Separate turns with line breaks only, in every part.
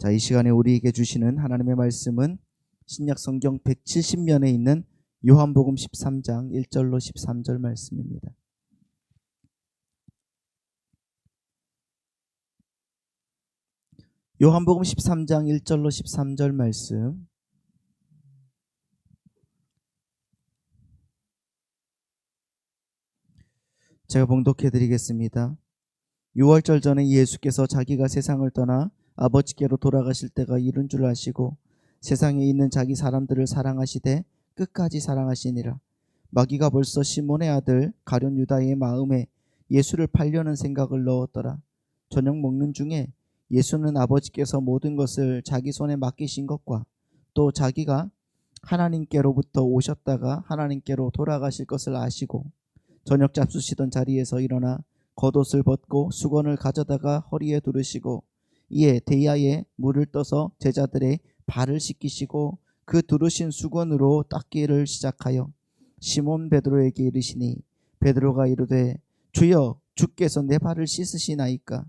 자, 이 시간에 우리에게 주시는 하나님의 말씀은 신약 성경 170면에 있는 요한복음 13장 1절로 13절 말씀입니다. 요한복음 13장 1절로 13절 말씀, 제가 봉독해 드리겠습니다. 6월절 전에 예수께서 자기가 세상을 떠나 아버지께로 돌아가실 때가 이른 줄 아시고 세상에 있는 자기 사람들을 사랑하시되 끝까지 사랑하시니라. 마귀가 벌써 시몬의 아들 가룟 유다의 마음에 예수를 팔려는 생각을 넣었더라. 저녁 먹는 중에 예수는 아버지께서 모든 것을 자기 손에 맡기신 것과 또 자기가 하나님께로부터 오셨다가 하나님께로 돌아가실 것을 아시고 저녁 잡수시던 자리에서 일어나 겉옷을 벗고 수건을 가져다가 허리에 두르시고 이에 대야에 물을 떠서 제자들의 발을 씻기시고 그 두르신 수건으로 닦기를 시작하여 시몬 베드로에게 이르시니 베드로가 이르되 주여 주께서 내 발을 씻으시나이까.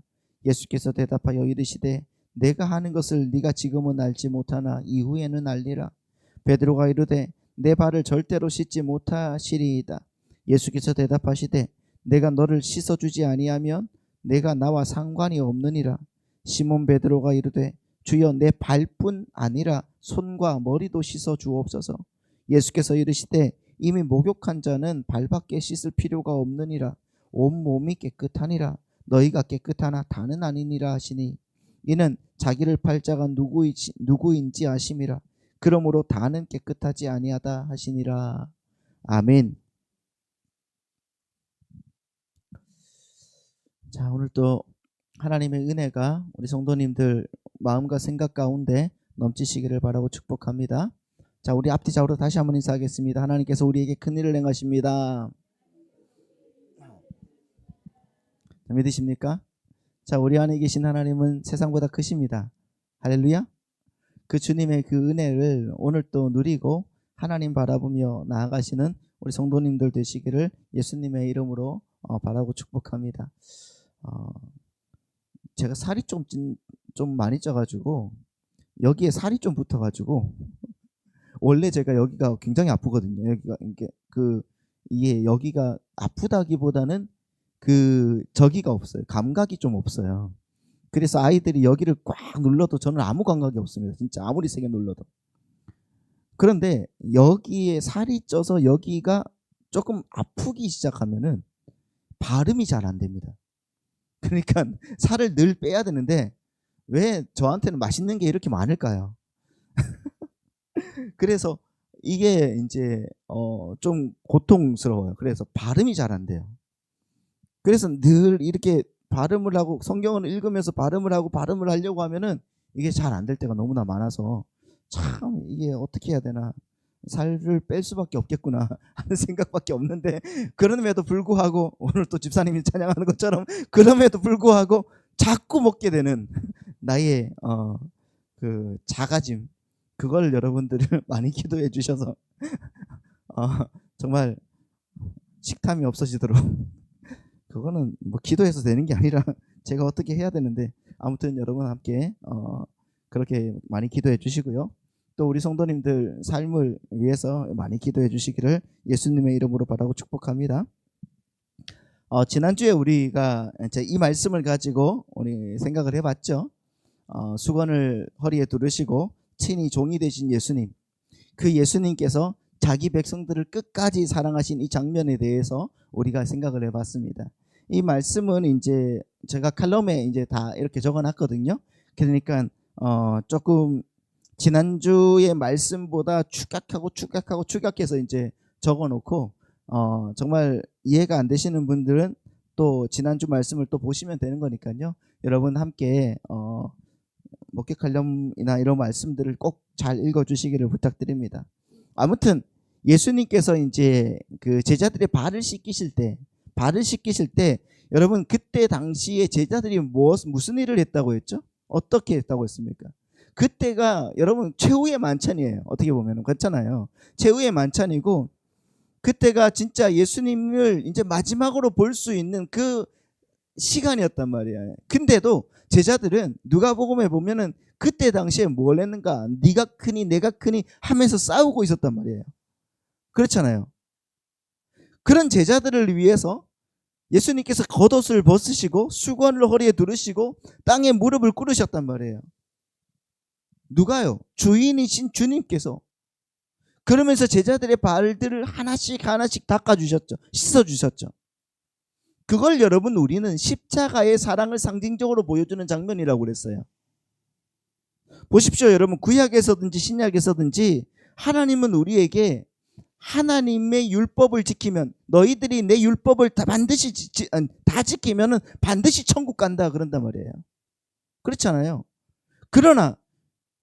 예수께서 대답하여 이르시되 내가 하는 것을 네가 지금은 알지 못하나 이후에는 알리라. 베드로가 이르되 내 발을 절대로 씻지 못하시리이다. 예수께서 대답하시되 내가 너를 씻어주지 아니하면 내가 나와 상관이 없느니라. 시몬 베드로가 이르되 주여 내 발뿐 아니라 손과 머리도 씻어 주옵소서. 예수께서 이르시되 이미 목욕한 자는 발밖에 씻을 필요가 없느니라. 온 몸이 깨끗하니라. 너희가 깨끗하나 다는 아니니라 하시니 이는 자기를 팔 자가 누구인지 아심이라. 그러므로 다는 깨끗하지 아니하다 하시니라. 아멘. 자, 오늘 또 하나님의 은혜가 우리 성도님들 마음과 생각 가운데 넘치시기를 바라고 축복합니다. 자, 우리 앞뒤 좌우로 다시 한번 인사하겠습니다. 하나님께서 우리에게 큰 일을 행하십니다. 믿으십니까? 자, 우리 안에 계신 하나님은 세상보다 크십니다. 할렐루야. 그 주님의 그 은혜를 오늘 또 누리고 하나님 바라보며 나아가시는 우리 성도님들 되시기를 예수님의 이름으로 바라고 축복합니다. 제가 살이 좀 많이 쪄가지고 여기에 살이 좀 붙어가지고 원래 제가 여기가 굉장히 아프거든요. 여기가 이게 여기가 아프다기보다는 저기가 없어요. 감각이 좀 없어요. 그래서 아이들이 여기를 꽉 눌러도 저는 아무 감각이 없습니다. 진짜 아무리 세게 눌러도. 그런데 여기에 살이 쪄서 여기가 조금 아프기 시작하면은 발음이 잘 안 됩니다. 그러니까 살을 늘 빼야 되는데 왜 저한테는 맛있는 게 이렇게 많을까요? 그래서 이게 이제 좀 고통스러워요. 그래서 발음이 잘 안 돼요. 그래서 늘 이렇게 발음을 하고 성경을 읽으면서 발음을 하려고 하면은 이게 잘 안 될 때가 너무나 많아서 참 이게 어떻게 해야 되나, 살을 뺄 수밖에 없겠구나 하는 생각밖에 없는데, 그럼에도 불구하고 오늘 또 집사님이 찬양하는 것처럼 그럼에도 불구하고 자꾸 먹게 되는 나의 그 자가짐, 그걸 여러분들을 많이 기도해 주셔서 정말 식탐이 없어지도록 그거는 뭐 기도해서 되는 게 아니라 제가 어떻게 해야 되는데, 아무튼 여러분 함께 그렇게 많이 기도해 주시고요. 또 우리 성도님들 삶을 위해서 많이 기도해 주시기를 예수님의 이름으로 바라고 축복합니다. 지난주에 우리가 이제 이 말씀을 가지고 우리 생각을 해봤죠. 수건을 허리에 두르시고 친히 종이 되신 예수님, 그 예수님께서 자기 백성들을 끝까지 사랑하신 이 장면에 대해서 우리가 생각을 해봤습니다. 이 말씀은 이제 제가 칼럼에 이제 다 이렇게 적어놨거든요. 그러니까 조금 지난주의 말씀보다 축약해서 이제 적어놓고 정말 이해가 안 되시는 분들은 또 지난주 말씀을 또 보시면 되는 거니까요. 여러분 함께 목회 칼럼이나 이런 말씀들을 꼭 잘 읽어주시기를 부탁드립니다. 아무튼 예수님께서 이제 그 제자들의 발을 씻기실 때 여러분 그때 당시에 제자들이 무슨 일을 했다고 했죠? 어떻게 했다고 했습니까? 그때가 여러분 최후의 만찬이에요. 어떻게 보면 그렇잖아요. 최후의 만찬이고 그때가 진짜 예수님을 이제 마지막으로 볼 수 있는 그 시간이었단 말이에요. 근데도 제자들은 누가복음에 보면은 그때 당시에 뭘 했는가? 네가 크니 내가 크니 하면서 싸우고 있었단 말이에요. 그렇잖아요. 그런 제자들을 위해서 예수님께서 겉옷을 벗으시고 수건을 허리에 두르시고 땅에 무릎을 꿇으셨단 말이에요. 누가요? 주인이신 주님께서. 그러면서 제자들의 발들을 하나씩 하나씩 닦아주셨죠. 씻어주셨죠. 그걸 여러분 우리는 십자가의 사랑을 상징적으로 보여주는 장면이라고 그랬어요. 보십시오 여러분, 구약에서든지 신약에서든지 하나님은 우리에게 하나님의 율법을 지키면, 너희들이 내 율법을 다 지키면 반드시 천국 간다 그런단 말이에요. 그렇잖아요. 그러나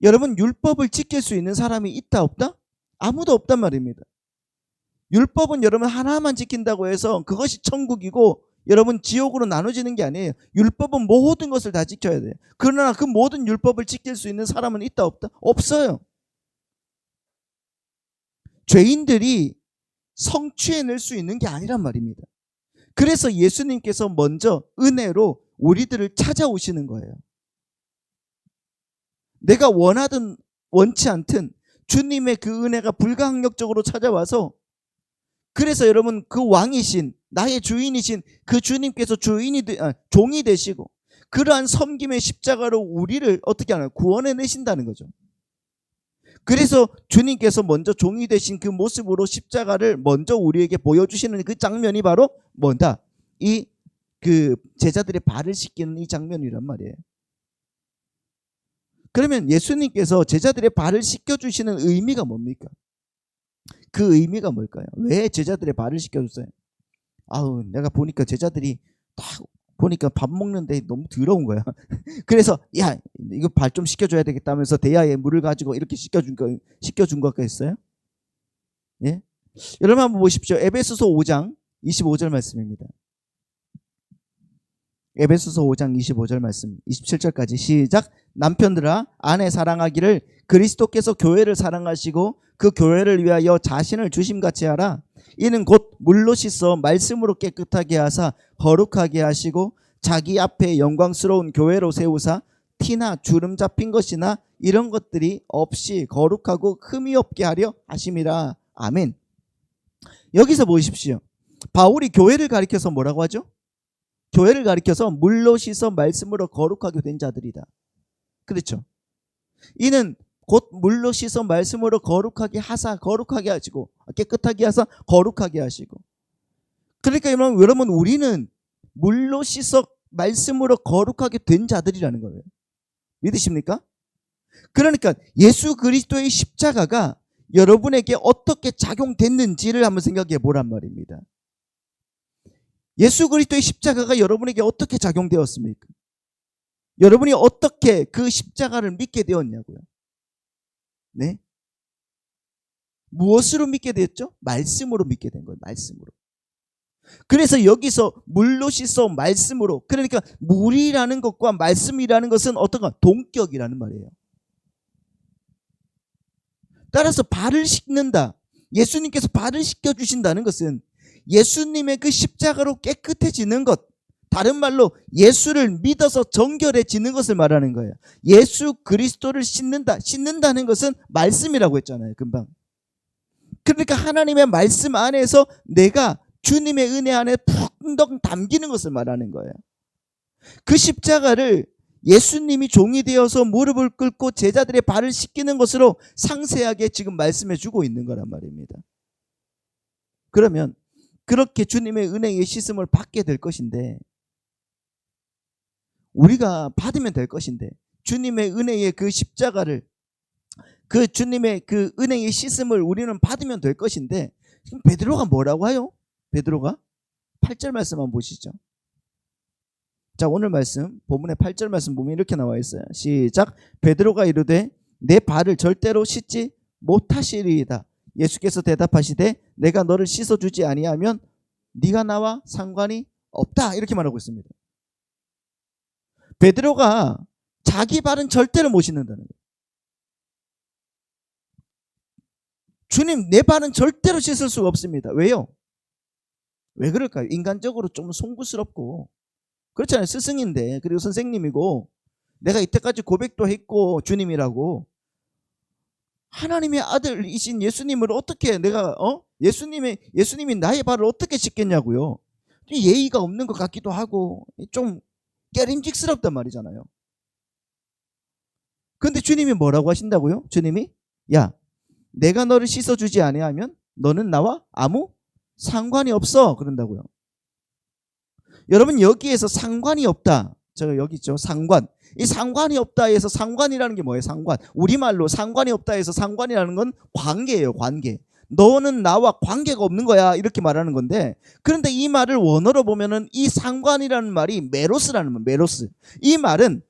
여러분, 율법을 지킬 수 있는 사람이 있다 없다? 아무도 없단 말입니다. 율법은 여러분 하나만 지킨다고 해서 그것이 천국이고 여러분 지옥으로 나눠지는 게 아니에요. 율법은 모든 것을 다 지켜야 돼요. 그러나 그 모든 율법을 지킬 수 있는 사람은 있다 없다? 없어요. 죄인들이 성취해낼 수 있는 게 아니란 말입니다. 그래서 예수님께서 먼저 은혜로 우리들을 찾아오시는 거예요. 내가 원하든 원치 않든 주님의 그 은혜가 불가항력적으로 찾아와서, 그래서 여러분 그 왕이신 나의 주인이신 그 주님께서 종이 되시고 그러한 섬김의 십자가로 우리를 어떻게 하나요? 구원해내신다는 거죠. 그래서 주님께서 먼저 종이 되신 그 모습으로 십자가를 먼저 우리에게 보여주시는 그 장면이 바로 뭐다? 이 그 제자들의 발을 씻기는 이 장면이란 말이에요. 그러면 예수님께서 제자들의 발을 씻겨주시는 의미가 뭡니까? 그 의미가 뭘까요? 왜 제자들의 발을 씻겨줬어요? 아우, 내가 보니까 제자들이 딱 보니까 밥 먹는데 너무 더러운 거야. 그래서 야, 이거 발 좀 씻겨줘야 되겠다면서 대야에 물을 가지고 이렇게 씻겨준 거가 있어요? 예? 여러분 한번 보십시오. 에베소서 5장 25절 말씀입니다. 에베소서 5장 25절 말씀 27절까지 시작. 남편들아 아내 사랑하기를 그리스도께서 교회를 사랑하시고 그 교회를 위하여 자신을 주심같이 하라. 이는 곧 물로 씻어 말씀으로 깨끗하게 하사 거룩하게 하시고 자기 앞에 영광스러운 교회로 세우사 티나 주름 잡힌 것이나 이런 것들이 없이 거룩하고 흠이 없게 하려 하심이라. 아멘. 여기서 보십시오. 바울이 교회를 가리켜서 뭐라고 하죠? 교회를 가리켜서 물로 씻어 말씀으로 거룩하게 된 자들이다. 그렇죠? 이는 곧 물로 씻어 말씀으로 거룩하게 하사 거룩하게 하시고 깨끗하게 하사 거룩하게 하시고. 그러니까 여러분 우리는 물로 씻어 말씀으로 거룩하게 된 자들이라는 거예요. 믿으십니까? 그러니까 예수 그리스도의 십자가가 여러분에게 어떻게 작용됐는지를 한번 생각해 보란 말입니다. 예수 그리스도의 십자가가 여러분에게 어떻게 작용되었습니까? 여러분이 어떻게 그 십자가를 믿게 되었냐고요. 네? 무엇으로 믿게 되었죠? 말씀으로 믿게 된 거예요. 말씀으로. 그래서 여기서 물로 씻어 말씀으로, 그러니까 물이라는 것과 말씀이라는 것은 어떤가? 동격이라는 말이에요. 따라서 발을 씻는다. 예수님께서 발을 씻겨주신다는 것은 예수님의 그 십자가로 깨끗해지는 것, 다른 말로 예수를 믿어서 정결해지는 것을 말하는 거예요. 예수 그리스도를 씻는다는 것은 말씀이라고 했잖아요, 금방. 그러니까 하나님의 말씀 안에서 내가 주님의 은혜 안에 푹 담기는 것을 말하는 거예요. 그 십자가를 예수님이 종이 되어서 무릎을 꿇고 제자들의 발을 씻기는 것으로 상세하게 지금 말씀해 주고 있는 거란 말입니다. 그러면 그렇게 주님의 은혜의 씻음을 받게 될 것인데, 우리가 받으면 될 것인데, 주님의 은혜의 그 십자가를, 그 주님의 그 은혜의 씻음을 우리는 받으면 될 것인데, 지금 베드로가 뭐라고 해요? 베드로가 8절 말씀 한번 보시죠. 자, 오늘 말씀 본문의 8절 말씀 보면 이렇게 나와 있어요. 시작. 베드로가 이르되 내 발을 절대로 씻지 못하시리이다. 예수께서 대답하시되 내가 너를 씻어주지 아니하면 네가 나와 상관이 없다. 이렇게 말하고 있습니다. 베드로가 자기 발은 절대로 못 씻는다는 거예요. 주님, 내 발은 절대로 씻을 수가 없습니다. 왜요? 왜 그럴까요? 인간적으로 좀 송구스럽고, 그렇잖아요. 스승인데, 그리고 선생님이고, 내가 이때까지 고백도 했고 주님이라고. 하나님의 아들이신 예수님을 어떻게 내가 예수님이 나의 발을 어떻게 씻겠냐고요. 예의가 없는 것 같기도 하고 좀 깨림직스럽단 말이잖아요. 근데 주님이 뭐라고 하신다고요? 주님이 야, 내가 너를 씻어주지 아니하면 너는 나와 아무 상관이 없어 그런다고요. 여러분 여기에서 상관이 없다. 제가 여기 있죠. 상관. 이 상관이 없다 해서 상관이라는 게 뭐예요? 상관. 우리말로 상관이 없다 해서 상관이라는 건 관계예요. 관계. 너는 나와 관계가 없는 거야 이렇게 말하는 건데, 그런데 이 말을 원어로 보면은 이 상관이라는 말이 메로스라는 말. 메로스. 이 말은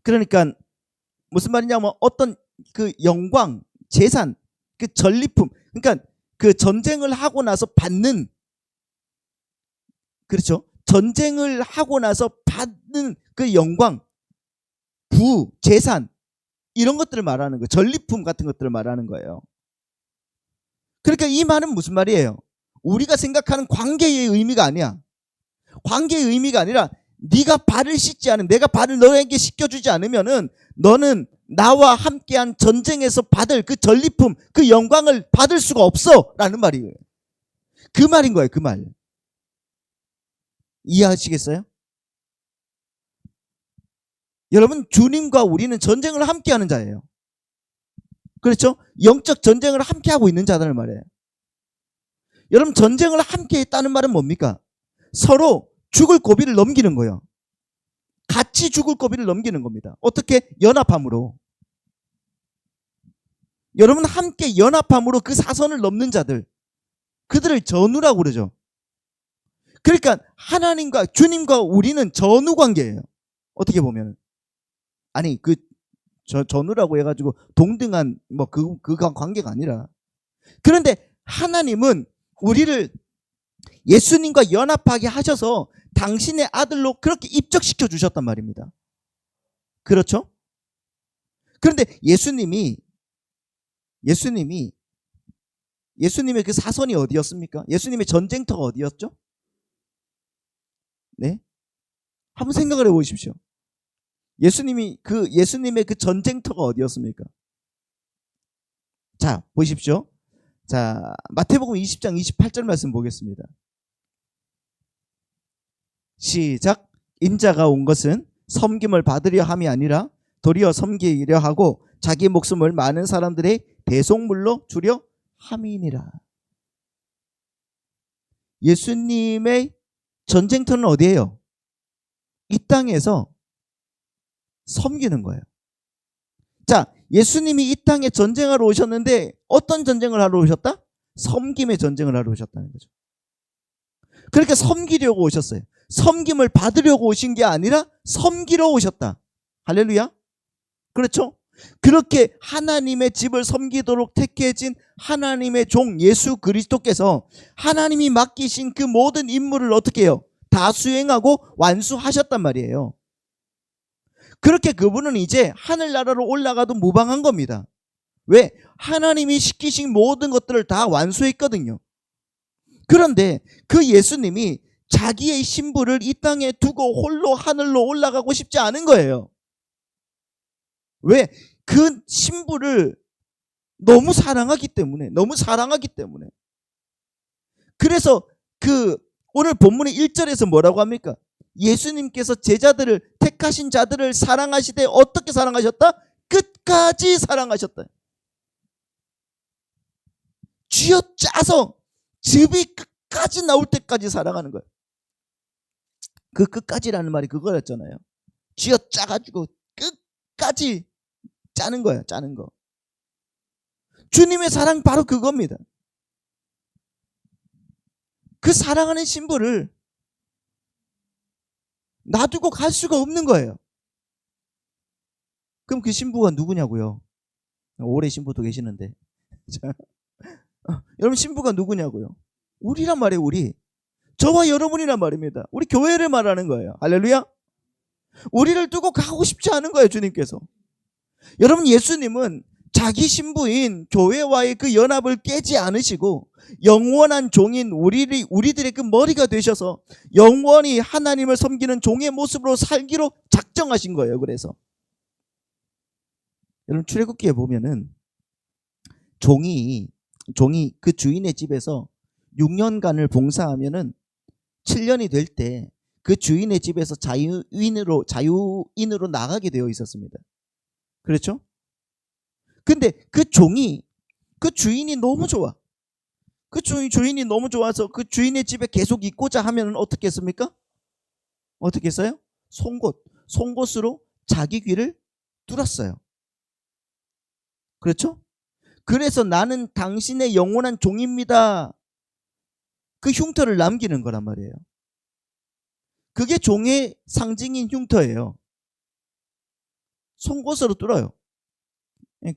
그러니까 무슨 말이냐면 어떤 그 영광, 재산, 그 전리품, 그러니까 그 전쟁을 하고 나서 받는, 그렇죠? 전쟁을 하고 나서 받는 그 영광, 부, 재산 이런 것들을 말하는 거예요. 전리품 같은 것들을 말하는 거예요. 그러니까 이 말은 무슨 말이에요? 우리가 생각하는 관계의 의미가 아니야. 관계의 의미가 아니라 네가 발을 씻지 않은, 내가 발을 너에게 씻겨주지 않으면은 너는 나와 함께한 전쟁에서 받을 그 전리품, 그 영광을 받을 수가 없어 라는 말이에요. 그 말인 거예요. 그 말. 이해하시겠어요? 여러분 주님과 우리는 전쟁을 함께하는 자예요. 그렇죠? 영적 전쟁을 함께하고 있는 자들 말이에요. 여러분 전쟁을 함께 했다는 말은 뭡니까? 서로 죽을 고비를 넘기는 거예요. 같이 죽을 고비를 넘기는 겁니다. 어떻게? 연합함으로. 여러분 함께 연합함으로 그 사선을 넘는 자들, 그들을 전우라고 그러죠. 그러니까 하나님과 주님과 우리는 전우 관계예요. 어떻게 보면 아니 그 전우라고 해가지고 동등한 뭐 그 관계가 아니라, 그런데 하나님은 우리를 예수님과 연합하게 하셔서 당신의 아들로 그렇게 입적시켜 주셨단 말입니다. 그렇죠? 그런데 예수님의 그 사선이 어디였습니까? 예수님의 전쟁터가 어디였죠? 네? 한번 생각을 해보십시오. 예수님의 그 전쟁터가 어디였습니까? 자, 보십시오. 자, 마태복음 20장 28절 말씀 보겠습니다. 시작. 인자가 온 것은 섬김을 받으려 함이 아니라 도리어 섬기려 하고 자기 목숨을 많은 사람들의 대속물로 주려 함이니라. 예수님의 전쟁터는 어디예요? 이 땅에서 섬기는 거예요. 자, 예수님이 이 땅에 전쟁하러 오셨는데 어떤 전쟁을 하러 오셨다? 섬김의 전쟁을 하러 오셨다는 거죠. 그러니까 섬기려고 오셨어요. 섬김을 받으려고 오신 게 아니라 섬기러 오셨다. 할렐루야. 그렇죠? 그렇게 하나님의 집을 섬기도록 택해진 하나님의 종 예수 그리스도께서 하나님이 맡기신 그 모든 임무를 어떻게 해요? 다 수행하고 완수하셨단 말이에요. 그렇게 그분은 이제 하늘나라로 올라가도 무방한 겁니다. 왜? 하나님이 시키신 모든 것들을 다 완수했거든요. 그런데 그 예수님이 자기의 신부를 이 땅에 두고 홀로 하늘로 올라가고 싶지 않은 거예요. 왜? 그 신부를 너무 사랑하기 때문에. 그래서 그 오늘 본문의 1절에서 뭐라고 합니까? 예수님께서 제자들을, 택하신 자들을 사랑하시되 어떻게 사랑하셨다? 끝까지 사랑하셨다. 쥐어짜서 즙이 끝까지 나올 때까지 사랑하는 거예요. 그 끝까지라는 말이 그거였잖아요. 쥐어짜가지고 끝까지 짜는 거예요. 짜는 거. 주님의 사랑 바로 그겁니다. 그 사랑하는 신부를 놔두고 갈 수가 없는 거예요. 그럼 그 신부가 누구냐고요? 올해 신부도 계시는데. 여러분 신부가 누구냐고요? 우리란 말이에요. 우리. 저와 여러분이란 말입니다. 우리 교회를 말하는 거예요. 할렐루야. 우리를 두고 가고 싶지 않은 거예요. 주님께서. 여러분 예수님은 자기 신부인 교회와의 그 연합을 깨지 않으시고 영원한 종인 우리들의 그 머리가 되셔서 영원히 하나님을 섬기는 종의 모습으로 살기로 작정하신 거예요. 그래서 여러분, 출애굽기에 보면은 종이 그 주인의 집에서 6년간을 봉사하면은 7년이 될 때 그 주인의 집에서 자유인으로 나가게 되어 있었습니다. 그렇죠? 근데 그 주인이 너무 좋아. 그 주인이 너무 좋아서 그 주인의 집에 계속 있고자 하면 어떻게 했습니까? 어떻게 했어요? 송곳으로 자기 귀를 뚫었어요. 그렇죠? 그래서 나는 당신의 영원한 종입니다. 그 흉터를 남기는 거란 말이에요. 그게 종의 상징인 흉터예요. 송곳으로 뚫어요.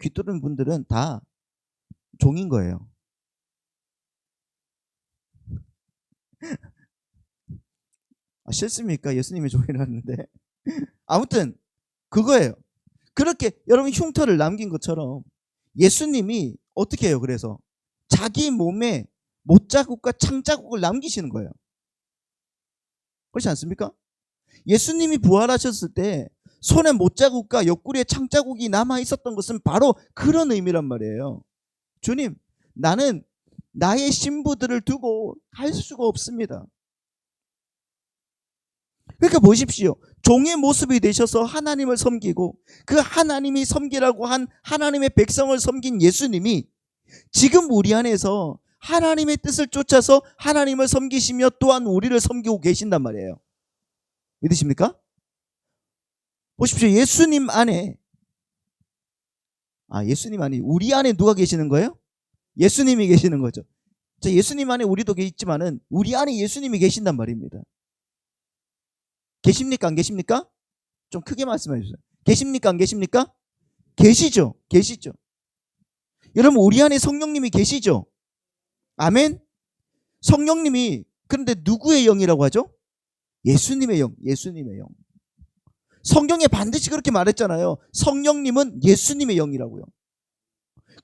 귀 뚫은 분들은 다 종인 거예요. 싫습니까? 예수님이 종이라는데. 아무튼 그거예요. 그렇게 여러분 흉터를 남긴 것처럼 예수님이 어떻게 해요? 그래서 자기 몸에 못자국과 창자국을 남기시는 거예요. 그렇지 않습니까? 예수님이 부활하셨을 때 손에 못자국과 옆구리에 창자국이 남아 있었던 것은 바로 그런 의미란 말이에요. 주님, 나는 나의 신부들을 두고 할 수가 없습니다. 그러니까 보십시오. 종의 모습이 되셔서 하나님을 섬기고 그 하나님이 섬기라고 한 하나님의 백성을 섬긴 예수님이 지금 우리 안에서 하나님의 뜻을 쫓아서 하나님을 섬기시며 또한 우리를 섬기고 계신단 말이에요. 믿으십니까? 보십시오. 예수님 안에 우리 안에 누가 계시는 거예요? 예수님이 계시는 거죠. 예수님 안에 우리도 있지만은 우리 안에 예수님이 계신단 말입니다. 계십니까? 안 계십니까? 좀 크게 말씀해 주세요. 계십니까? 안 계십니까? 계시죠. 여러분, 우리 안에 성령님이 계시죠. 아멘. 성령님이 그런데 누구의 영이라고 하죠? 예수님의 영. 성경에 반드시 그렇게 말했잖아요. 성령님은 예수님의 영이라고요.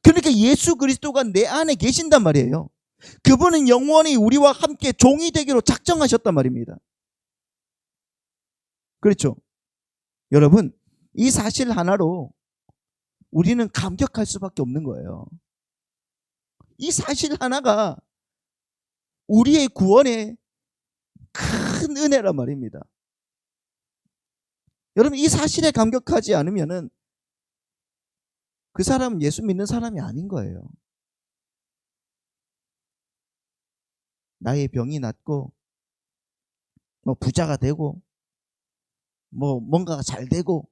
그러니까 예수 그리스도가 내 안에 계신단 말이에요. 그분은 영원히 우리와 함께 종이 되기로 작정하셨단 말입니다. 그렇죠? 여러분, 이 사실 하나로 우리는 감격할 수밖에 없는 거예요. 이 사실 하나가 우리의 구원의 큰 은혜란 말입니다. 여러분, 이 사실에 감격하지 않으면은 그 사람은 예수 믿는 사람이 아닌 거예요. 나의 병이 낫고 부자가 되고 뭔가가 잘 되고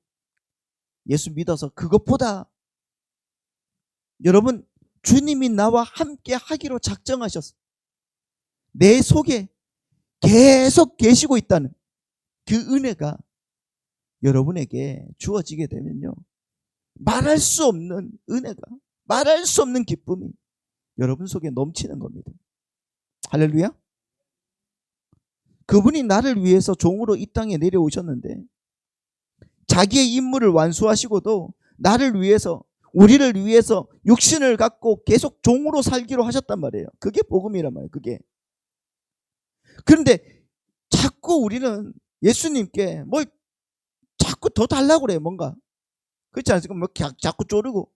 예수 믿어서 그것보다 여러분, 주님이 나와 함께 하기로 작정하셨어. 내 속에 계속 계시고 있다는 그 은혜가 여러분에게 주어지게 되면요, 말할 수 없는 은혜가, 말할 수 없는 기쁨이 여러분 속에 넘치는 겁니다. 할렐루야. 그분이 나를 위해서 종으로 이 땅에 내려오셨는데 자기의 임무를 완수하시고도 나를 위해서, 우리를 위해서 육신을 갖고 계속 종으로 살기로 하셨단 말이에요. 그게 복음이란 말이에요. 그게. 그런데 자꾸 우리는 예수님께 뭘 자꾸 더 달라고 그래요. 뭔가. 그렇지 않습니까? 자꾸 쪼르고.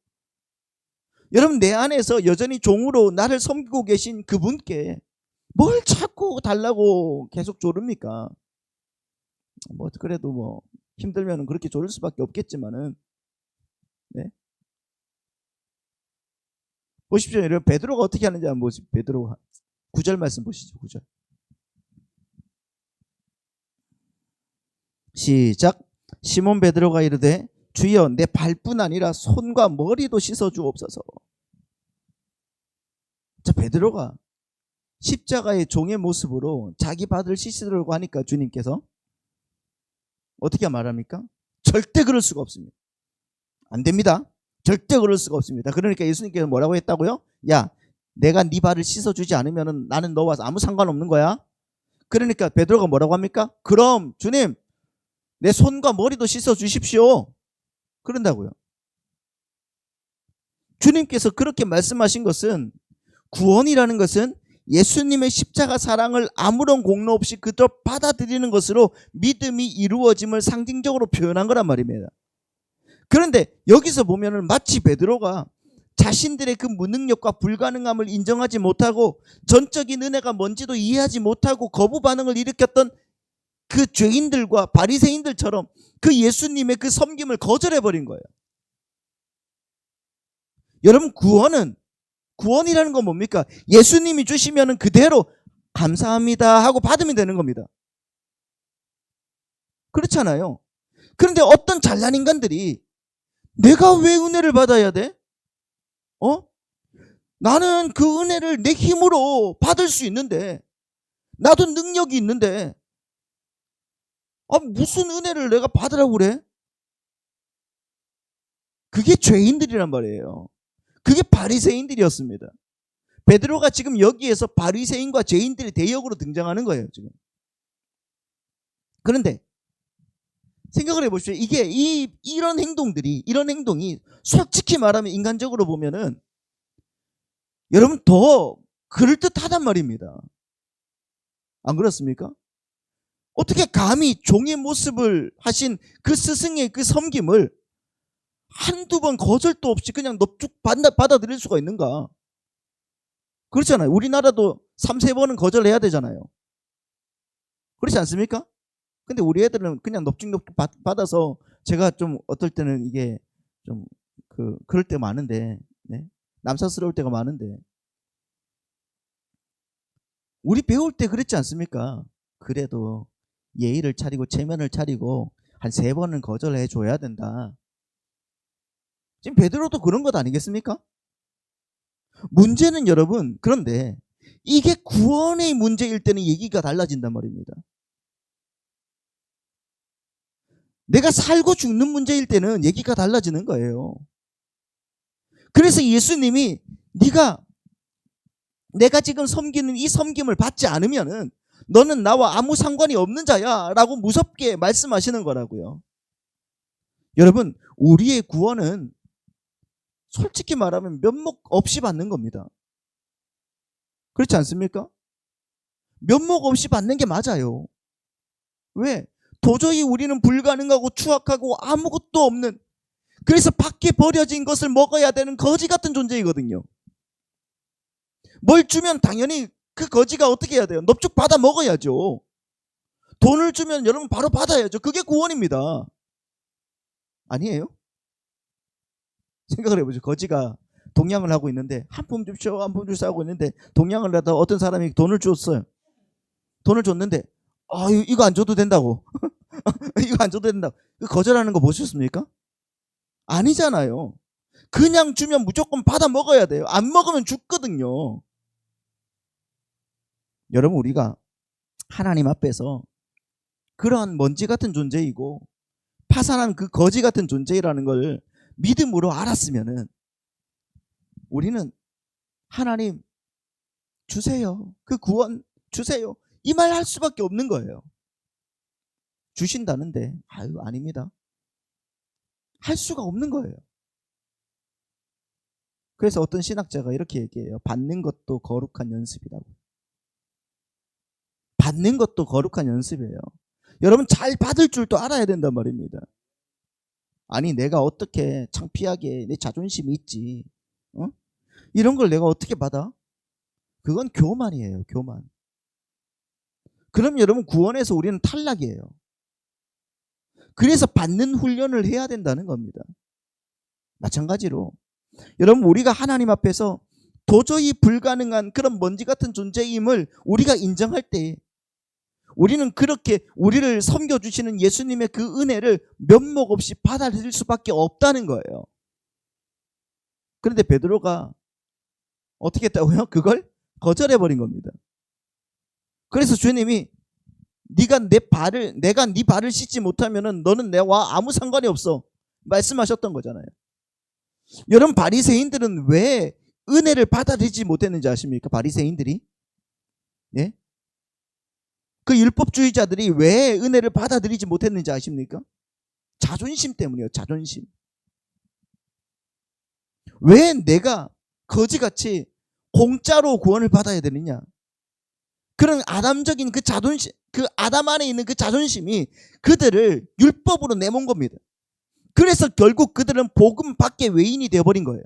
여러분, 내 안에서 여전히 종으로 나를 섬기고 계신 그분께 뭘 자꾸 달라고 계속 조릅니까? 그래도 힘들면 그렇게 조를 수밖에 없겠지만은, 네. 보십시오. 여러분, 베드로가 어떻게 하는지 한번 보십시오. 베드로가 9절 말씀 보시죠. 9절. 시작. 시몬 베드로가 이르되 주여, 내 발뿐 아니라 손과 머리도 씻어 주옵소서. 자, 베드로가 십자가의 종의 모습으로 자기 발을 씻으려고 하니까 주님께서 어떻게 말합니까? 절대 그럴 수가 없습니다. 안 됩니다. 절대 그럴 수가 없습니다. 그러니까 예수님께서 뭐라고 했다고요? 야, 내가 네 발을 씻어주지 않으면 나는 너와 아무 상관없는 거야. 그러니까 베드로가 뭐라고 합니까? 그럼 주님, 내 손과 머리도 씻어 주십시오. 그런다고요. 주님께서 그렇게 말씀하신 것은 구원이라는 것은 예수님의 십자가 사랑을 아무런 공로 없이 그저 받아들이는 것으로 믿음이 이루어짐을 상징적으로 표현한 거란 말입니다. 그런데 여기서 보면은 마치 베드로가 자신들의 그 무능력과 불가능함을 인정하지 못하고 전적인 은혜가 뭔지도 이해하지 못하고 거부 반응을 일으켰던 그 죄인들과 바리새인들처럼 그 예수님의 그 섬김을 거절해버린 거예요. 여러분, 구원이라는 건 뭡니까? 예수님이 주시면 그대로 감사합니다 하고 받으면 되는 겁니다. 그렇잖아요. 그런데 어떤 잘난 인간들이 내가 왜 은혜를 받아야 돼? 나는 그 은혜를 내 힘으로 받을 수 있는데, 나도 능력이 있는데, 무슨 은혜를 내가 받으라고 그래? 그게 죄인들이란 말이에요. 그게 바리새인들이었습니다. 베드로가 지금 여기에서 바리새인과 죄인들의 대역으로 등장하는 거예요, 지금. 그런데 생각을 해보십시오. 이런 행동이 솔직히 말하면 인간적으로 보면은 여러분 더 그럴듯하단 말입니다. 안 그렇습니까? 어떻게 감히 종의 모습을 하신 그 스승의 그 섬김을 한두 번 거절도 없이 그냥 넙죽 받아들일 수가 있는가? 그렇잖아요. 우리나라도 3-4번은 거절해야 되잖아요. 그렇지 않습니까? 근데 우리 애들은 그냥 넙죽넙죽 받아서 제가 좀 어떨 때는 이게 좀 그럴 때 많은데, 네? 남사스러울 때가 많은데, 우리 배울 때 그랬지 않습니까? 그래도 예의를 차리고 체면을 차리고 한 3번은 거절해 줘야 된다. 지금 베드로도 그런 것 아니겠습니까? 문제는 여러분, 그런데 이게 구원의 문제일 때는 얘기가 달라진단 말입니다. 내가 살고 죽는 문제일 때는 얘기가 달라지는 거예요. 그래서 예수님이 내가 지금 섬기는 이 섬김을 받지 않으면은 너는 나와 아무 상관이 없는 자야 라고 무섭게 말씀하시는 거라고요. 여러분, 우리의 구원은 솔직히 말하면 면목 없이 받는 겁니다. 그렇지 않습니까? 면목 없이 받는 게 맞아요. 왜? 도저히 우리는 불가능하고 추악하고 아무것도 없는, 그래서 밖에 버려진 것을 먹어야 되는 거지 같은 존재이거든요. 뭘 주면 당연히 그 거지가 어떻게 해야 돼요? 넙죽 받아 먹어야죠. 돈을 주면 여러분 바로 받아야죠. 그게 구원입니다. 아니에요? 생각을 해보죠. 거지가 동양을 하고 있는데 한 푼 줍쇼 한 푼 줍쇼 하고 있는데 동양을 하다 어떤 사람이 돈을 줬어요. 돈을 줬는데 이거 안 줘도 된다고. 이거 안 줘도 된다고. 거절하는 거 보셨습니까? 아니잖아요. 그냥 주면 무조건 받아 먹어야 돼요. 안 먹으면 죽거든요. 여러분, 우리가 하나님 앞에서 그러한 먼지 같은 존재이고 파산한 그 거지 같은 존재라는 걸 믿음으로 알았으면은 우리는 하나님 주세요. 그 구원 주세요. 이 말 할 수밖에 없는 거예요. 주신다는데 아닙니다. 할 수가 없는 거예요. 그래서 어떤 신학자가 이렇게 얘기해요. 받는 것도 거룩한 연습이라고. 받는 것도 거룩한 연습이에요. 여러분, 잘 받을 줄도 알아야 된단 말입니다. 아니, 내가 어떻게 창피하게 내 자존심이 있지, 이런 걸 내가 어떻게 받아? 그건 교만이에요. 교만. 그럼 여러분, 구원에서 우리는 탈락이에요. 그래서 받는 훈련을 해야 된다는 겁니다. 마찬가지로 여러분, 우리가 하나님 앞에서 도저히 불가능한 그런 먼지 같은 존재임을 우리가 인정할 때 우리는 그렇게 우리를 섬겨주시는 예수님의 그 은혜를 면목 없이 받아들일 수밖에 없다는 거예요. 그런데 베드로가 어떻게 했다고요? 그걸 거절해버린 겁니다. 그래서 주님이 내가 네 발을 씻지 못하면은 너는 내와 아무 상관이 없어 말씀하셨던 거잖아요. 여러분, 바리새인들은 왜 은혜를 받아들이지 못했는지 아십니까? 바리새인들이, 네? 그 율법주의자들이 왜 은혜를 받아들이지 못했는지 아십니까? 자존심 때문이에요. 자존심. 왜 내가 거지같이 공짜로 구원을 받아야 되느냐? 그런 아담적인 그 자존심, 그 아담 안에 있는 그 자존심이 그들을 율법으로 내몬 겁니다. 그래서 결국 그들은 복음 밖의 외인이 되어버린 거예요.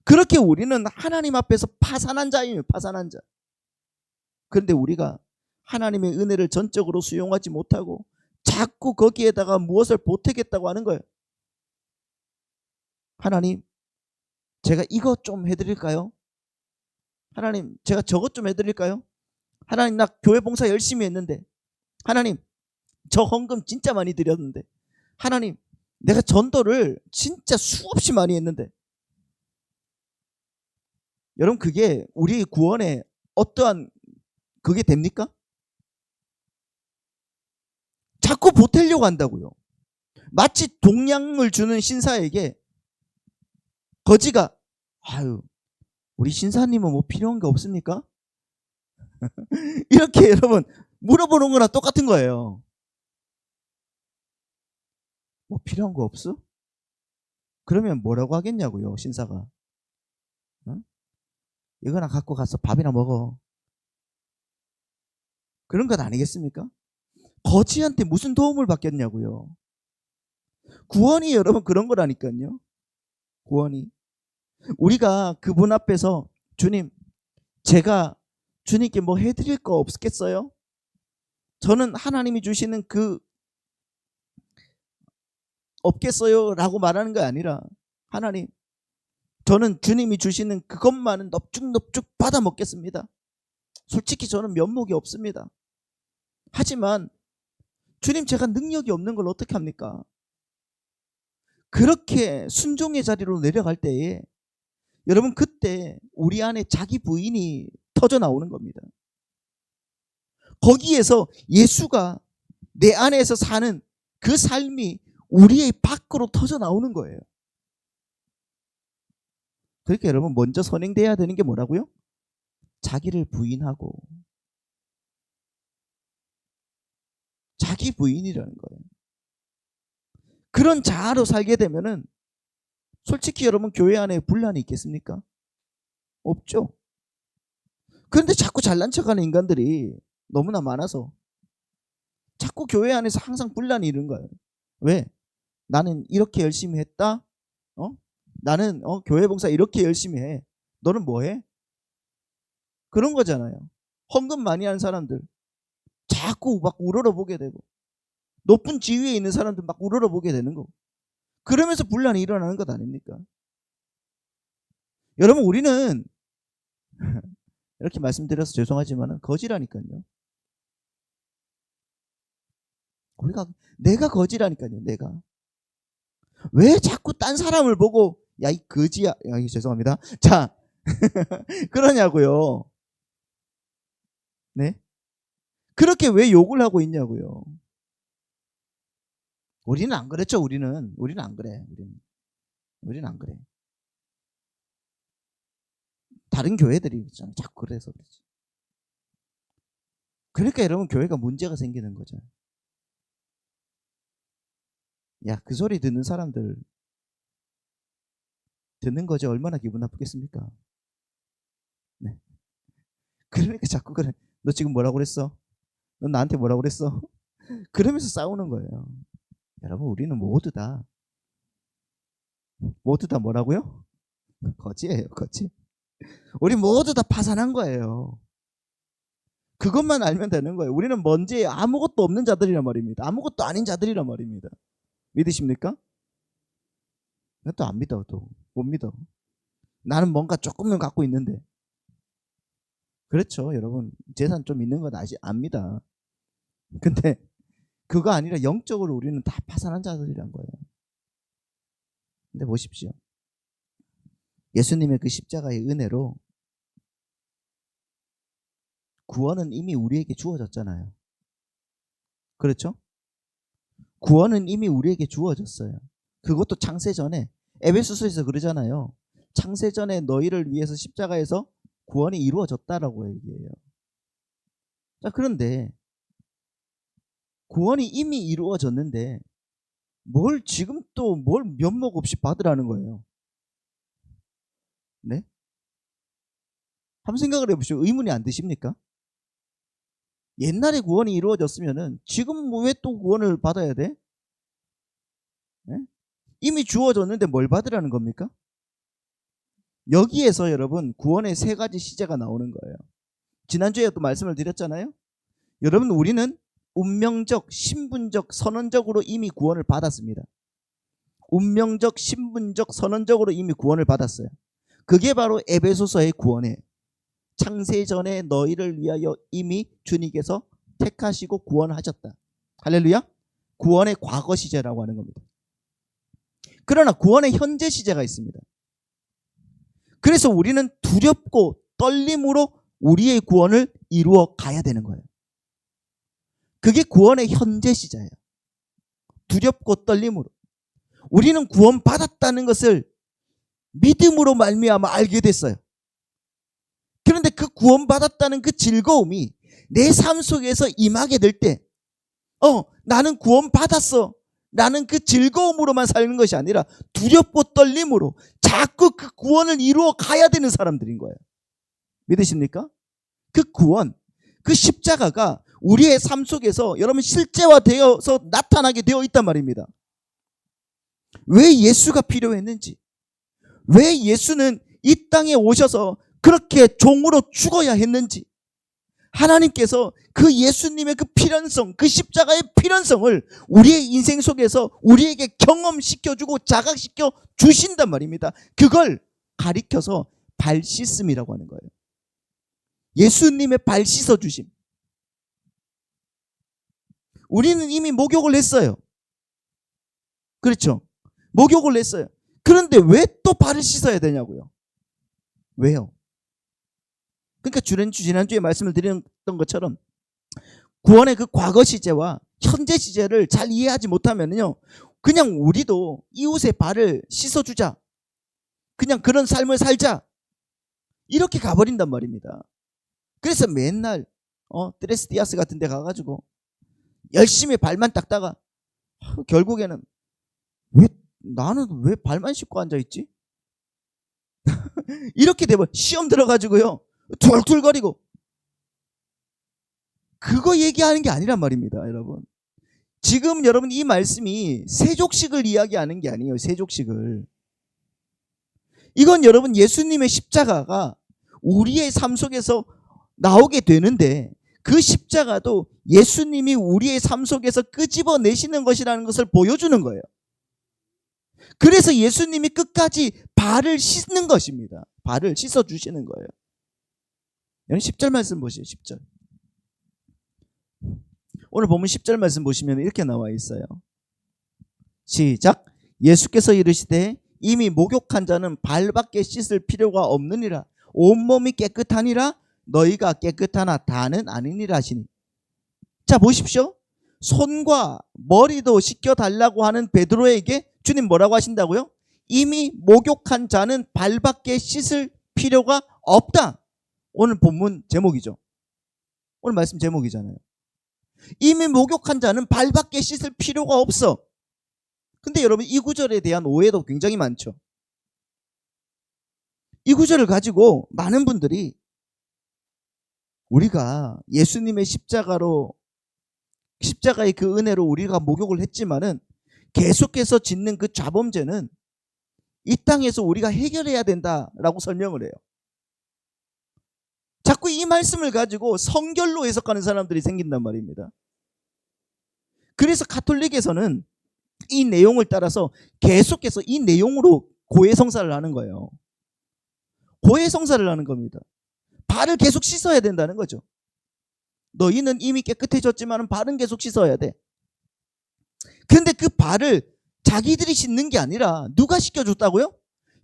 그렇게 우리는 하나님 앞에서 파산한 자예요. 파산한 자. 그런데 우리가 하나님의 은혜를 전적으로 수용하지 못하고 자꾸 거기에다가 무엇을 보태겠다고 하는 거예요. 하나님, 제가 이것 좀 해드릴까요? 하나님, 제가 저것 좀 해드릴까요? 하나님, 나 교회 봉사 열심히 했는데. 하나님, 저 헌금 진짜 많이 드렸는데. 하나님, 내가 전도를 진짜 수없이 많이 했는데. 여러분, 그게 우리 구원에 어떠한 그게 됩니까? 자꾸 보태려고 한다고요. 마치 동량을 주는 신사에게 거지가 아유, 우리 신사님은 뭐 필요한 게 없습니까? 이렇게 여러분 물어보는 거랑 똑같은 거예요. 뭐 필요한 거 없어? 그러면 뭐라고 하겠냐고요, 신사가. 응? 이거나 갖고 가서 밥이나 먹어. 그런 건 아니겠습니까? 거지한테 무슨 도움을 받겠냐고요. 구원이 여러분 그런 거라니까요. 구원이. 우리가 그분 앞에서 주님, 제가 주님께 뭐 해드릴 거 없겠어요? 저는 하나님이 주시는 그 없겠어요? 라고 말하는 게 아니라 하나님, 저는 주님이 주시는 그것만은 넙죽넙죽 받아 먹겠습니다. 솔직히 저는 면목이 없습니다. 하지만 주님, 제가 능력이 없는 걸 어떻게 합니까? 그렇게 순종의 자리로 내려갈 때에 여러분 그때 우리 안에 자기 부인이 터져 나오는 겁니다. 거기에서 예수가 내 안에서 사는 그 삶이 우리의 밖으로 터져 나오는 거예요. 그러니까 여러분 먼저 선행돼야 되는 게 뭐라고요? 자기를 부인하고 자기 부인이라는 거예요. 그런 자아로 살게 되면은 솔직히 여러분 교회 안에 분란이 있겠습니까? 없죠. 그런데 자꾸 잘난 척하는 인간들이 너무나 많아서 자꾸 교회 안에서 항상 분란이 있는 거예요. 왜? 나는 이렇게 열심히 했다. 나는 교회 봉사 이렇게 열심히 해. 너는 뭐 해? 그런 거잖아요. 헌금 많이 하는 사람들 자꾸 막 우러러보게 되고 높은 지위에 있는 사람들 막 우러러보게 되는 거. 그러면서 분란이 일어나는 것 아닙니까? 여러분 우리는 이렇게 말씀드려서 죄송하지만 거지라니까요. 우리가 내가 거지라니까요. 내가 왜 자꾸 딴 사람을 보고 야 이 거지야, 야, 죄송합니다. 자 그러냐고요. 네? 그렇게 왜 욕을 하고 있냐고요. 우리는 안 그랬죠. 우리는 안 그래. 우리는 안 그래. 다른 교회들이 자꾸 그래서 그렇지. 그러니까 여러분 교회가 문제가 생기는 거죠. 야, 그 소리 듣는 사람들 듣는 거지 얼마나 기분 나쁘겠습니까? 네. 그러니까 자꾸 그래. 너 지금 뭐라고 그랬어? 너 나한테 뭐라고 그랬어? 그러면서 싸우는 거예요. 여러분 우리는 모두 다 뭐라고요? 거지예요, 거지. 우리 모두 다 파산한 거예요. 그것만 알면 되는 거예요. 우리는 먼지 아무것도 없는 자들이란 말입니다. 아무것도 아닌 자들이란 말입니다. 믿으십니까? 또 안 믿어. 또 못 믿어. 나는 뭔가 조금은 갖고 있는데. 그렇죠, 여러분. 재산 좀 있는 건 압니다. 근데 그거 아니라 영적으로 우리는 다 파산한 자들이란 거예요. 근데 보십시오. 예수님의 그 십자가의 은혜로 구원은 이미 우리에게 주어졌잖아요. 그렇죠? 구원은 이미 우리에게 주어졌어요. 그것도 창세전에 에베소서에서 그러잖아요. 창세전에 너희를 위해서 십자가에서 구원이 이루어졌다라고 얘기해요. 자, 그런데 구원이 이미 이루어졌는데 뭘 지금 또 뭘 면목 없이 받으라는 거예요. 네? 한번 생각을 해보시죠. 의문이 안 드십니까? 옛날에 구원이 이루어졌으면은 지금 왜 또 구원을 받아야 돼? 네? 이미 주어졌는데 뭘 받으라는 겁니까? 여기에서 여러분 구원의 세 가지 시제가 나오는 거예요. 지난주에 또 말씀을 드렸잖아요. 여러분 우리는 운명적, 신분적, 선언적으로 이미 구원을 받았습니다. 운명적, 신분적, 선언적으로 이미 구원을 받았어요. 그게 바로 에베소서의 구원이에요. 창세전에 너희를 위하여 이미 주님께서 택하시고 구원하셨다. 할렐루야. 구원의 과거 시제라고 하는 겁니다. 그러나 구원의 현재 시제가 있습니다. 그래서 우리는 두렵고 떨림으로 우리의 구원을 이루어 가야 되는 거예요. 그게 구원의 현재 시제예요. 두렵고 떨림으로. 우리는 구원받았다는 것을 믿음으로 말미암아 알게 됐어요. 그런데 그 구원받았다는 그 즐거움이 내 삶 속에서 임하게 될 때 나는 구원받았어. 나는 그 즐거움으로만 사는 것이 아니라 두렵고 떨림으로 자꾸 그 구원을 이루어 가야 되는 사람들인 거예요. 믿으십니까? 그 구원, 그 십자가가 우리의 삶 속에서 여러분 실제화되어서 나타나게 되어 있단 말입니다. 왜 예수가 필요했는지, 왜 예수는 이 땅에 오셔서 그렇게 종으로 죽어야 했는지, 하나님께서 그 예수님의 그 필연성, 그 십자가의 필연성을 우리의 인생 속에서 우리에게 경험시켜주고 자각시켜 주신단 말입니다. 그걸 가리켜서 발 씻음이라고 하는 거예요. 예수님의 발 씻어주심. 우리는 이미 목욕을 했어요. 그렇죠? 목욕을 했어요. 그런데 왜 또 발을 씻어야 되냐고요? 왜요? 그러니까 지난주에 말씀을 드렸던 것처럼 구원의 그 과거 시제와 현재 시제를 잘 이해하지 못하면요, 그냥 우리도 이웃의 발을 씻어주자, 그냥 그런 삶을 살자, 이렇게 가버린단 말입니다. 그래서 맨날 트레스티아스 같은 데 가가지고 열심히 발만 닦다가 결국에는 나는 왜 발만 씻고 앉아있지? 이렇게 되면 시험 들어가지고요 툴툴거리고, 그거 얘기하는 게 아니란 말입니다. 여러분, 지금 여러분 이 말씀이 세족식을 이야기하는 게 아니에요. 세족식을. 이건 여러분 예수님의 십자가가 우리의 삶 속에서 나오게 되는데, 그 십자가도 예수님이 우리의 삶 속에서 끄집어내시는 것이라는 것을 보여주는 거예요. 그래서 예수님이 끝까지 발을 씻는 것입니다. 발을 씻어주시는 거예요. 10절 말씀 보시죠. 10절. 오늘 보면 10절 말씀 보시면 이렇게 나와 있어요. 시작. 예수께서 이르시되 이미 목욕한 자는 발밖에 씻을 필요가 없느니라. 온몸이 깨끗하니라. 너희가 깨끗하나 다는 아니니라 하시니. 자, 보십시오. 손과 머리도 씻겨달라고 하는 베드로에게 주님 뭐라고 하신다고요? 이미 목욕한 자는 발밖에 씻을 필요가 없다. 오늘 본문 제목이죠. 오늘 말씀 제목이잖아요. 이미 목욕한 자는 발밖에 씻을 필요가 없어. 근데 여러분 이 구절에 대한 오해도 굉장히 많죠. 이 구절을 가지고 많은 분들이 우리가 예수님의 십자가의 그 은혜로 우리가 목욕을 했지만은 계속해서 짓는 그 자범죄는 이 땅에서 우리가 해결해야 된다라고 설명을 해요. 자꾸 이 말씀을 가지고 성결로 해석하는 사람들이 생긴단 말입니다. 그래서 가톨릭에서는 이 내용을 따라서 계속해서 이 내용으로 고해성사를 하는 거예요. 고해성사를 하는 겁니다. 발을 계속 씻어야 된다는 거죠. 너희는 이미 깨끗해졌지만 발은 계속 씻어야 돼. 그런데 그 발을 자기들이 씻는 게 아니라 누가 씻겨줬다고요?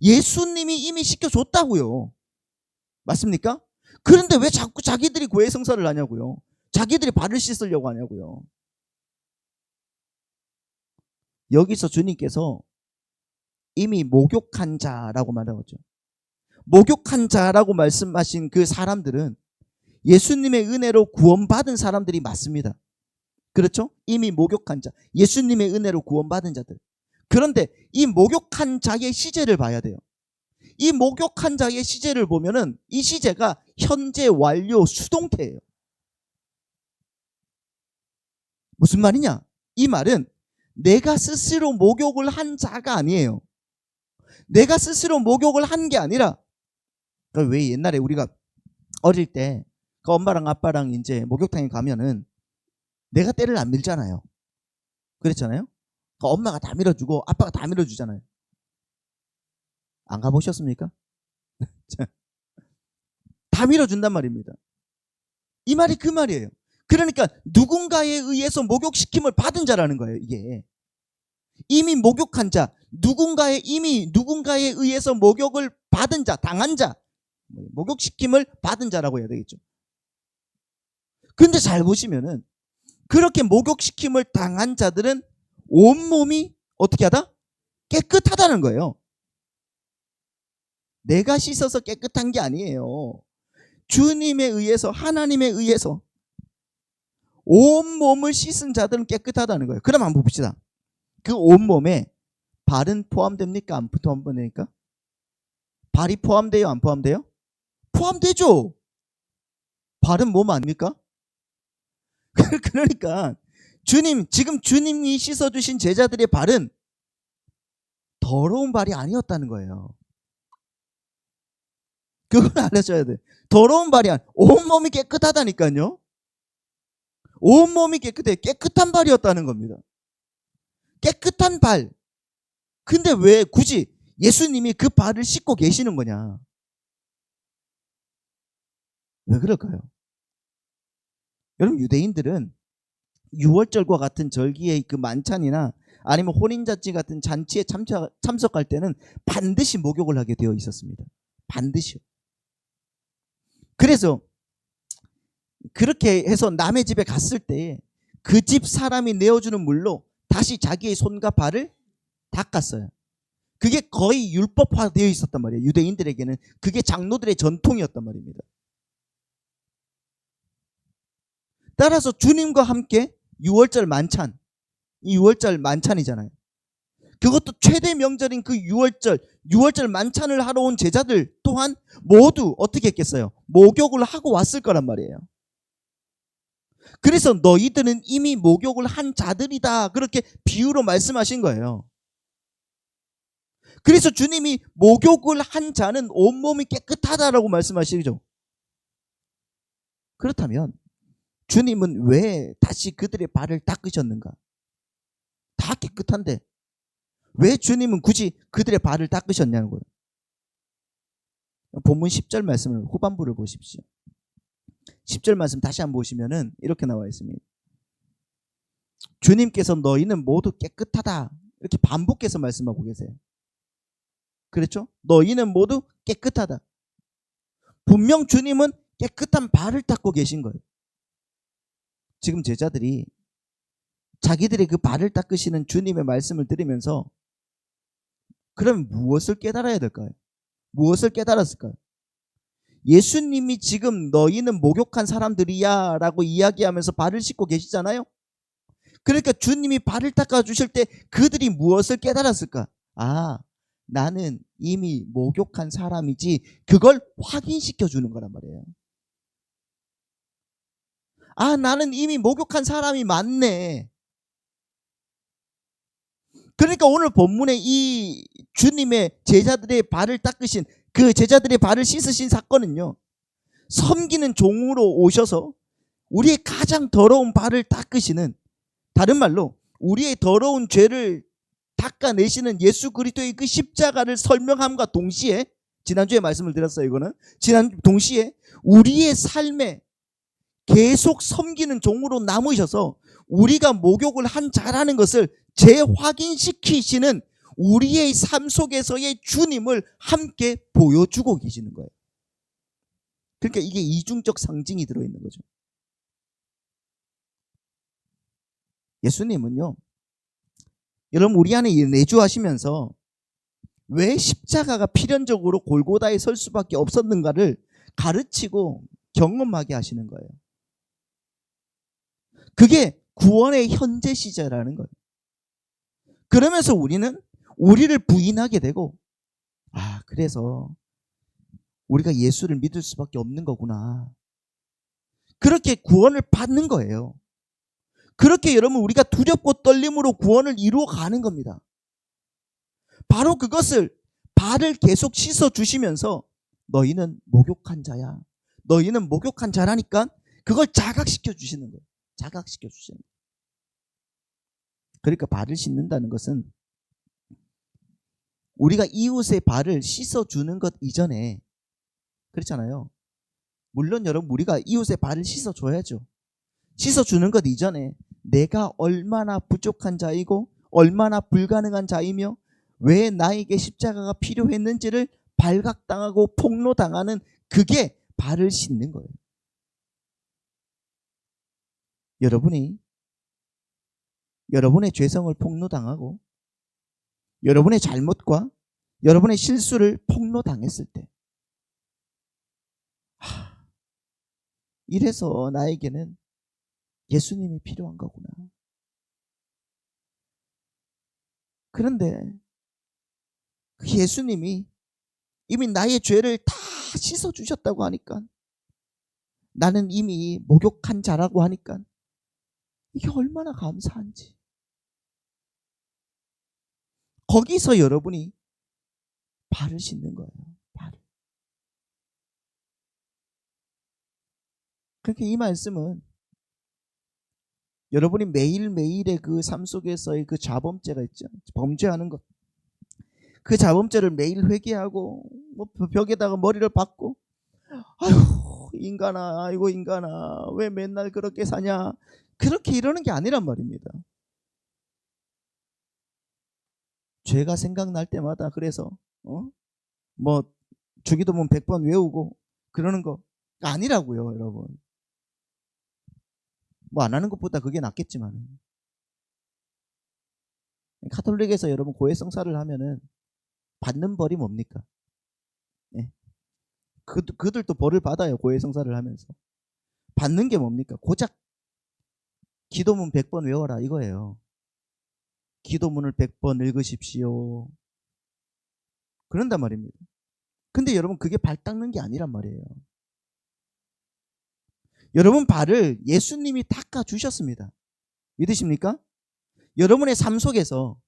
예수님이 이미 씻겨줬다고요. 맞습니까? 그런데 왜 자꾸 자기들이 고해성사를 하냐고요. 자기들이 발을 씻으려고 하냐고요. 여기서 주님께서 이미 목욕한 자라고 말하죠. 목욕한 자라고 말씀하신 그 사람들은 예수님의 은혜로 구원받은 사람들이 맞습니다. 그렇죠? 이미 목욕한 자, 예수님의 은혜로 구원받은 자들. 그런데 이 목욕한 자의 시제를 봐야 돼요. 이 목욕한 자의 시제를 보면은 이 시제가 현재 완료 수동태예요. 무슨 말이냐? 이 말은 내가 스스로 목욕을 한 자가 아니에요. 내가 스스로 목욕을 한 게 아니라, 그러니까 왜 옛날에 우리가 어릴 때 그 엄마랑 아빠랑 이제 목욕탕에 가면은 내가 때를 안 밀잖아요. 그랬잖아요. 그 엄마가 다 밀어주고 아빠가 다 밀어주잖아요. 안 가보셨습니까? 다 밀어준단 말입니다. 이 말이 그 말이에요. 그러니까 누군가에 의해서 목욕시킴을 받은 자라는 거예요. 이게 이미 목욕한 자, 누군가에 의해서 목욕을 받은 자, 당한 자, 목욕시킴을 받은 자라고 해야 되겠죠. 근데 잘 보시면은 그렇게 목욕시킴을 당한 자들은 온몸이 어떻게 하다? 깨끗하다는 거예요. 내가 씻어서 깨끗한 게 아니에요. 주님에 의해서, 하나님에 의해서 온몸을 씻은 자들은 깨끗하다는 거예요. 그럼 한번 봅시다. 그 온몸에 발은 포함됩니까? 안 포함됩니까? 발이 포함돼요? 안 포함돼요? 포함되죠. 발은 몸 아닙니까? 그러니까 지금 주님이 씻어주신 제자들의 발은 더러운 발이 아니었다는 거예요. 그걸 알아줘야 돼. 더러운 발이 온몸이 깨끗하다니까요. 온몸이 깨끗해. 깨끗한 발이었다는 겁니다. 깨끗한 발. 근데 왜 굳이 예수님이 그 발을 씻고 계시는 거냐? 왜 그럴까요? 여러분, 유대인들은 유월절과 같은 절기의 그 만찬이나 아니면 혼인잔치 같은 잔치에 참석할 때는 반드시 목욕을 하게 되어 있었습니다. 반드시요. 그래서 그렇게 해서 남의 집에 갔을 때 그 집 사람이 내어주는 물로 다시 자기의 손과 발을 닦았어요. 그게 거의 율법화되어 있었단 말이에요. 유대인들에게는 그게 장로들의 전통이었단 말입니다. 따라서 주님과 함께 유월절 만찬, 이 유월절 만찬이잖아요. 그것도 최대 명절인 그 유월절 만찬을 하러 온 제자들 또한 모두 어떻게 했겠어요? 목욕을 하고 왔을 거란 말이에요. 그래서 너희들은 이미 목욕을 한 자들이다, 그렇게 비유로 말씀하신 거예요. 그래서 주님이 목욕을 한 자는 온몸이 깨끗하다라고 말씀하시죠. 그렇다면 주님은 왜 다시 그들의 발을 닦으셨는가? 다 깨끗한데 왜 주님은 굳이 그들의 발을 닦으셨냐는 거예요. 본문 10절 말씀을 후반부를 보십시오. 10절 말씀 다시 한번 보시면은 이렇게 나와 있습니다. 주님께서 너희는 모두 깨끗하다, 이렇게 반복해서 말씀하고 계세요. 그렇죠? 너희는 모두 깨끗하다. 분명 주님은 깨끗한 발을 닦고 계신 거예요. 지금 제자들이 자기들의 그 발을 닦으시는 주님의 말씀을 들으면서 그럼 무엇을 깨달아야 될까요? 무엇을 깨달았을까요? 예수님이 지금 너희는 목욕한 사람들이야 라고 이야기하면서 발을 씻고 계시잖아요. 그러니까 주님이 발을 닦아주실 때 그들이 무엇을 깨달았을까? 아, 나는 이미 목욕한 사람이지, 그걸 확인시켜 주는 거란 말이에요. 아, 나는 이미 목욕한 사람이 맞네. 그러니까 오늘 본문에 이 주님의 제자들의 발을 닦으신, 그 제자들의 발을 씻으신 사건은요, 섬기는 종으로 오셔서 우리의 가장 더러운 발을 닦으시는, 다른 말로 우리의 더러운 죄를 닦아내시는 예수 그리스도의 그 십자가를 설명함과 동시에, 지난주에 말씀을 드렸어요. 이거는 동시에 우리의 삶에 계속 섬기는 종으로 남으셔서 우리가 목욕을 한 자라는 것을 재확인시키시는 우리의 삶 속에서의 주님을 함께 보여주고 계시는 거예요. 그러니까 이게 이중적 상징이 들어있는 거죠. 예수님은요, 여러분, 우리 안에 내주하시면서 왜 십자가가 필연적으로 골고다에 설 수밖에 없었는가를 가르치고 경험하게 하시는 거예요. 그게 구원의 현재 시제라는 거예요. 그러면서 우리는 우리를 부인하게 되고, 그래서 우리가 예수를 믿을 수밖에 없는 거구나. 그렇게 구원을 받는 거예요. 그렇게 여러분 우리가 두렵고 떨림으로 구원을 이루어 가는 겁니다. 바로 그것을 발을 계속 씻어 주시면서 너희는 목욕한 자야. 너희는 목욕한 자라니까 그걸 자각시켜 주시는 거예요. 자각시켜 주시는 거예요. 그러니까 발을 씻는다는 것은 우리가 이웃의 발을 씻어 주는 것 이전에, 그렇잖아요. 물론 여러분 우리가 이웃의 발을 씻어 줘야죠. 씻어 주는 것 이전에 내가 얼마나 부족한 자이고 얼마나 불가능한 자이며 왜 나에게 십자가가 필요했는지를 발각당하고 폭로당하는, 그게 발을 씻는 거예요. 여러분의 죄성을 폭로당하고 여러분의 잘못과 여러분의 실수를 폭로당했을 때, 이래서 나에게는 예수님이 필요한 거구나. 그런데 그 예수님이 이미 나의 죄를 다 씻어주셨다고 하니까, 나는 이미 목욕한 자라고 하니까 이게 얼마나 감사한지. 거기서 여러분이 발을 씻는 거예요. 발을. 그렇게 이 말씀은 여러분이 매일매일의 그 삶 속에서의 그 자범죄가 있죠. 범죄하는 것. 그 자범죄를 매일 회개하고 뭐 벽에다가 머리를 박고, 아유 인간아, 아이고 인간아, 왜 맨날 그렇게 사냐, 그렇게 이러는 게 아니란 말입니다. 죄가 생각날 때마다 그래서 뭐 주기도문 100번 외우고 그러는 거 아니라고요, 여러분. 뭐 안 하는 것보다 그게 낫겠지만, 카톨릭에서 여러분 고해성사를 하면은 받는 벌이 뭡니까? 네. 그들도 벌을 받아요. 고해성사를 하면서 받는 게 뭡니까? 고작 기도문 100번 외워라 이거예요. 기도문을 100번 읽으십시오. 그런단 말입니다. 근데 여러분 그게 발 닦는 게 아니란 말이에요. 여러분 발을 예수님이 닦아 주셨습니다. 믿으십니까? 여러분의 삶 속에서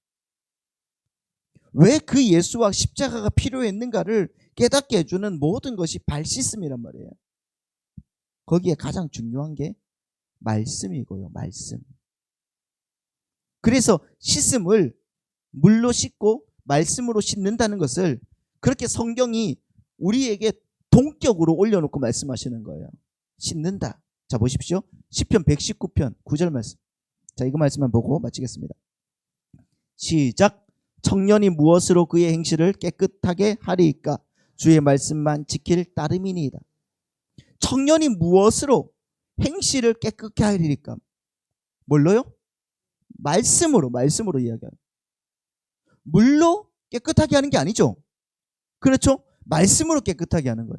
왜 그 예수와 십자가가 필요했는가를 깨닫게 해주는 모든 것이 발 씻음이란 말이에요. 거기에 가장 중요한 게 말씀이고요. 말씀. 그래서 씻음을 물로 씻고 말씀으로 씻는다는 것을 그렇게 성경이 우리에게 동격으로 올려놓고 말씀하시는 거예요. 씻는다. 자 보십시오. 시편 119편 9절 말씀. 자 이거 말씀만 보고 마치겠습니다. 시작. 청년이 무엇으로 그의 행실을 깨끗하게 하리이까? 주의 말씀만 지킬 따름이니이다. 청년이 무엇으로 행실을 깨끗하게 하리이까? 뭘로요? 말씀으로 이야기해요. 물로 깨끗하게 하는 게 아니죠. 그렇죠? 말씀으로 깨끗하게 하는 거예요.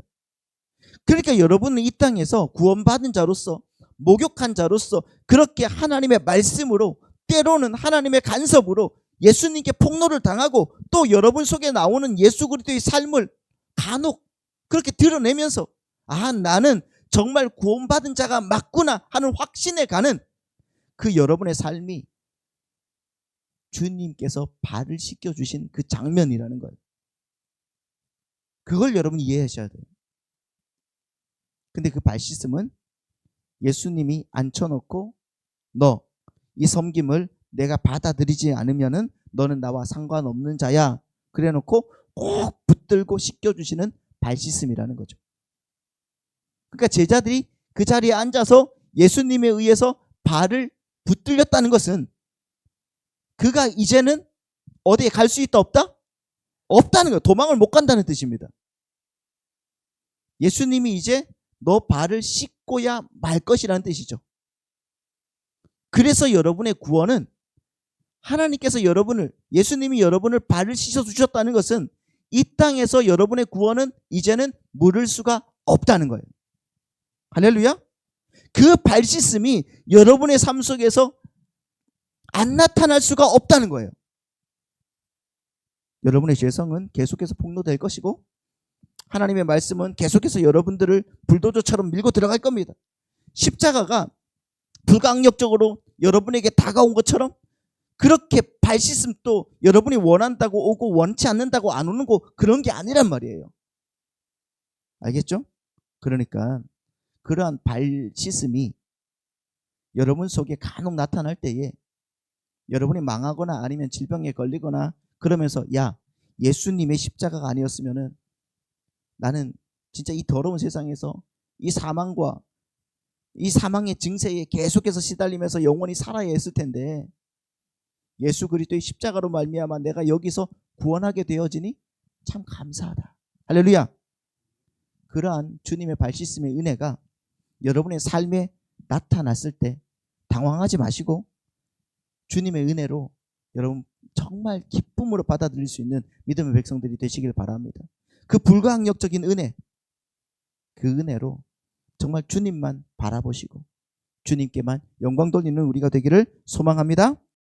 그러니까 여러분은 이 땅에서 구원받은 자로서, 목욕한 자로서 그렇게 하나님의 말씀으로, 때로는 하나님의 간섭으로 예수님께 폭로를 당하고 또 여러분 속에 나오는 예수 그리스도의 삶을 간혹 그렇게 드러내면서 나는 정말 구원받은 자가 맞구나 하는 확신에 가는 그 여러분의 삶이 주님께서 발을 씻겨주신 그 장면이라는 거예요. 그걸 여러분이 이해하셔야 돼요. 근데 그 발 씻음은 예수님이 앉혀놓고 너 이 섬김을 내가 받아들이지 않으면은 너는 나와 상관없는 자야, 그래놓고 꼭 붙들고 씻겨주시는 발 씻음이라는 거죠. 그러니까 제자들이 그 자리에 앉아서 예수님에 의해서 발을 붙들렸다는 것은 그가 이제는 어디에 갈 수 있다 없다? 없다는 거예요. 도망을 못 간다는 뜻입니다. 예수님이 이제 너 발을 씻고야 말 것이라는 뜻이죠. 그래서 여러분의 구원은 하나님께서 예수님이 여러분을 발을 씻어 주셨다는 것은 이 땅에서 여러분의 구원은 이제는 물을 수가 없다는 거예요. 할렐루야. 그 발 씻음이 여러분의 삶 속에서 안 나타날 수가 없다는 거예요. 여러분의 죄성은 계속해서 폭로될 것이고 하나님의 말씀은 계속해서 여러분들을 불도저처럼 밀고 들어갈 겁니다. 십자가가 불가항력적으로 여러분에게 다가온 것처럼 그렇게 발 씻음 또 여러분이 원한다고 오고 원치 않는다고 안 오는 거 그런 게 아니란 말이에요. 알겠죠? 그러니까 그러한 발 씻음이 여러분 속에 간혹 나타날 때에 여러분이 망하거나 아니면 질병에 걸리거나 그러면서 야, 예수님의 십자가가 아니었으면은 나는 진짜 이 더러운 세상에서 이 사망과 이 사망의 증세에 계속해서 시달리면서 영원히 살아야 했을 텐데 예수 그리스도의 십자가로 말미암아 내가 여기서 구원하게 되어지니 참 감사하다. 할렐루야. 그러한 주님의 발 씻음의 은혜가 여러분의 삶에 나타났을 때 당황하지 마시고 주님의 은혜로 여러분 정말 기쁨으로 받아들일 수 있는 믿음의 백성들이 되시길 바랍니다. 그 불가항력적인 은혜, 그 은혜로 정말 주님만 바라보시고 주님께만 영광 돌리는 우리가 되기를 소망합니다.